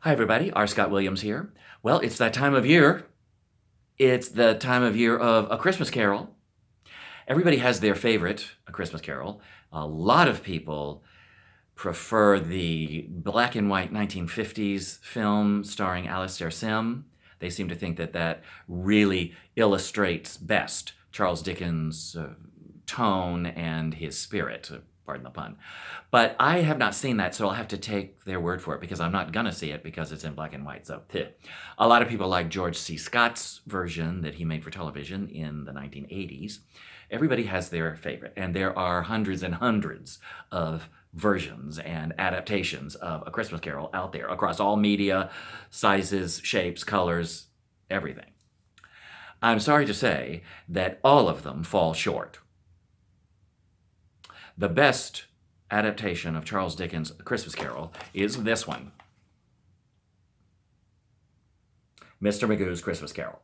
Hi, everybody. R. Scott Williams here. Well, it's that time of year. It's the time of year of A Christmas Carol. Everybody has their favorite A Christmas Carol. A lot of people prefer the black and white 1950s film starring Alastair Sim. They seem to think that that really illustrates best Charles Dickens' tone and his spirit, pardon the pun. But I have not seen that, so I'll have to take their word for it because I'm not going to see it because it's in black and white. So, a lot of people like George C. Scott's version that he made for television in the 1980s. Everybody has their favorite, and there are hundreds and hundreds of versions and adaptations of A Christmas Carol out there across all media, sizes, shapes, colors, everything. I'm sorry to say that all of them fall short. The best adaptation of Charles Dickens' A Christmas Carol is this one, Mr. Magoo's Christmas Carol.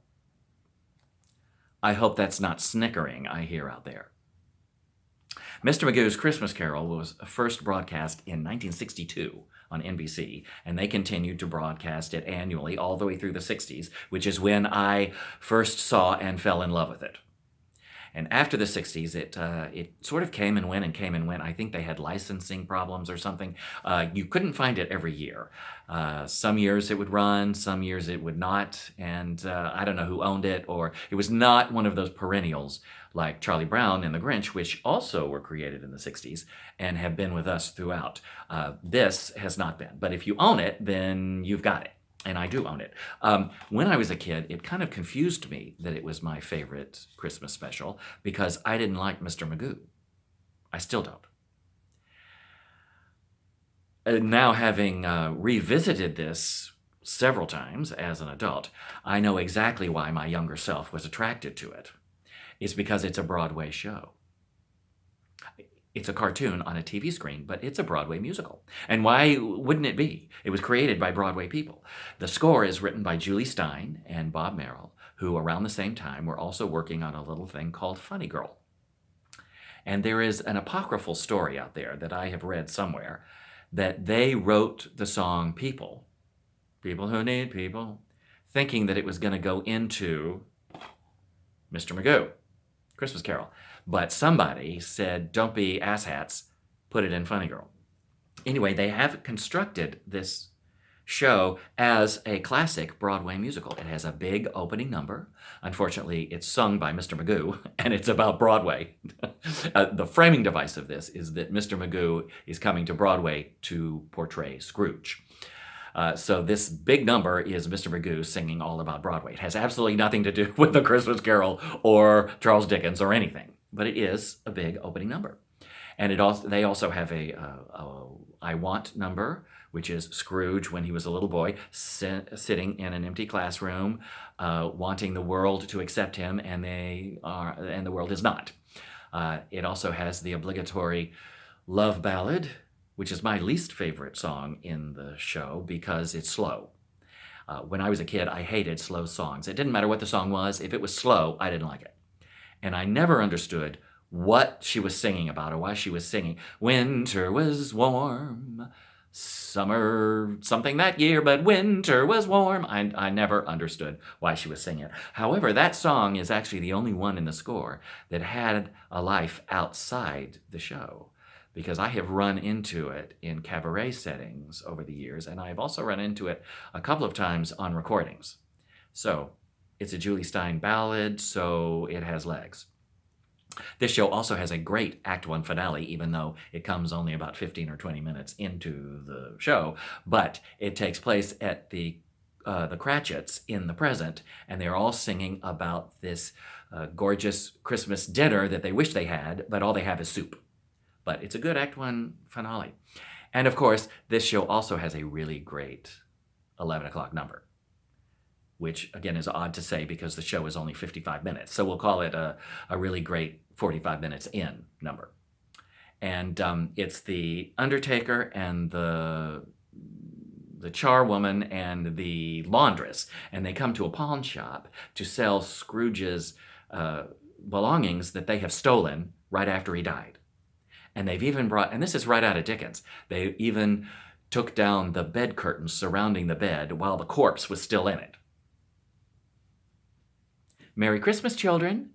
I hope that's not snickering I hear out there. Mr. Magoo's Christmas Carol was first broadcast in 1962 on NBC, and they continued to broadcast it annually all the way through the 60s, which is when I first saw and fell in love with it. And after the 60s, it sort of came and went and came and went. I think they had licensing problems or something. You couldn't find it every year. Some years it would run, some years it would not. And I don't know who owned it, or it was not one of those perennials like Charlie Brown and the Grinch, which also were created in the 60s and have been with us throughout. This has not been. But if you own it, then you've got it. And I do own it. When I was a kid, it kind of confused me that it was my favorite Christmas special because I didn't like Mr. Magoo. I still don't. Now, having revisited this several times as an adult, I know exactly why my younger self was attracted to it. It's because it's a Broadway show. It's a cartoon on a TV screen, but it's a Broadway musical. And why wouldn't it be? It was created by Broadway people. The score is written by Julie Stein and Bob Merrill, who around the same time were also working on a little thing called Funny Girl. And there is an apocryphal story out there that I have read somewhere that they wrote the song People, People Who Need People, thinking that it was going to go into Mr. Magoo, Christmas Carol. But somebody said, don't be asshats, put it in Funny Girl. Anyway, they have constructed this show as a classic Broadway musical. It has a big opening number. Unfortunately, it's sung by Mr. Magoo, and it's about Broadway. The framing device of this is that Mr. Magoo is coming to Broadway to portray Scrooge. So this big number is Mr. Magoo singing all about Broadway. It has absolutely nothing to do with The Christmas Carol or Charles Dickens or anything. But it is a big opening number. And they also have a I Want number, which is Scrooge when he was a little boy, sitting in an empty classroom, wanting the world to accept him, and the world is not. It also has the obligatory love ballad, which is my least favorite song in the show because it's slow. When I was a kid, I hated slow songs. It didn't matter what the song was. If it was slow, I didn't like it. And I never understood what she was singing about or why she was singing. Winter was warm, summer something that year, but winter was warm. I never understood why she was singing it. However, that song is actually the only one in the score that had a life outside the show, because I have run into it in cabaret settings over the years, and I have also run into it a couple of times on recordings. So it's a Julie Stein ballad, so it has legs. This show also has a great Act 1 finale, even though it comes only about 15 or 20 minutes into the show. But it takes place at the Cratchits in the present, and they're all singing about this gorgeous Christmas dinner that they wish they had, but all they have is soup. But it's a good Act 1 finale. And of course, this show also has a really great 11 o'clock number, which again is odd to say because the show is only 55 minutes. So we'll call it a really great 45 minutes in number. And it's the Undertaker and the charwoman and the laundress. And they come to a pawn shop to sell Scrooge's belongings that they have stolen right after he died. And they've even brought, and this is right out of Dickens, they even took down the bed curtains surrounding the bed while the corpse was still in it. Merry Christmas, children.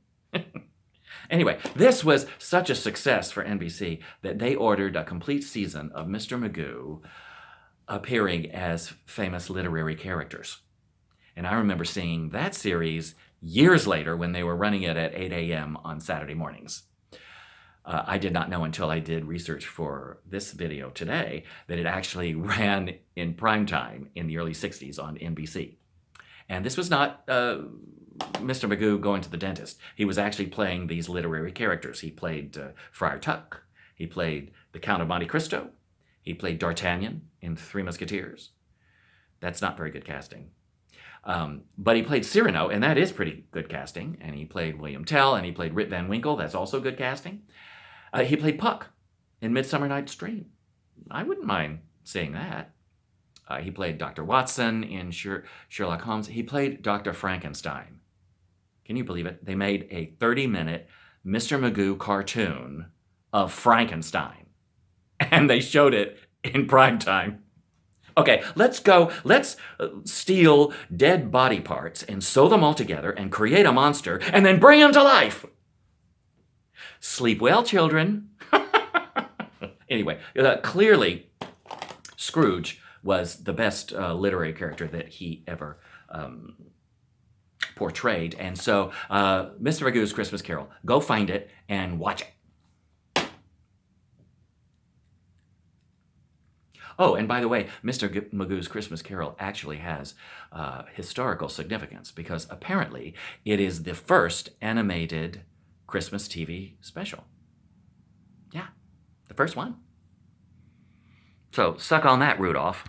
Anyway, this was such a success for NBC that they ordered a complete season of Mr. Magoo appearing as famous literary characters. And I remember seeing that series years later when they were running it at 8 a.m. on Saturday mornings. I did not know until I did research for this video today that it actually ran in prime time in the early 60s on NBC. And this was not Mr. Magoo going to the dentist. He was actually playing these literary characters. He played Friar Tuck. He played the Count of Monte Cristo. He played D'Artagnan in Three Musketeers. That's not very good casting. But he played Cyrano, and that is pretty good casting. And he played William Tell, and he played Rip Van Winkle. That's also good casting. He played Puck in Midsummer Night's Dream. I wouldn't mind seeing that. He played Dr. Watson in Sherlock Holmes. He played Dr. Frankenstein. Can you believe it? They made a 30-minute Mr. Magoo cartoon of Frankenstein. And they showed it in prime time. Okay, let's steal dead body parts and sew them all together and create a monster and then bring him to life. Sleep well, children. Anyway, clearly Scrooge was the best literary character that he ever portrayed. And so Mr. Magoo's Christmas Carol, go find it and watch it. Oh, and by the way, Mr. Magoo's Christmas Carol actually has historical significance because apparently it is the first animated Christmas TV special. Yeah, the first one. So suck on that, Rudolph.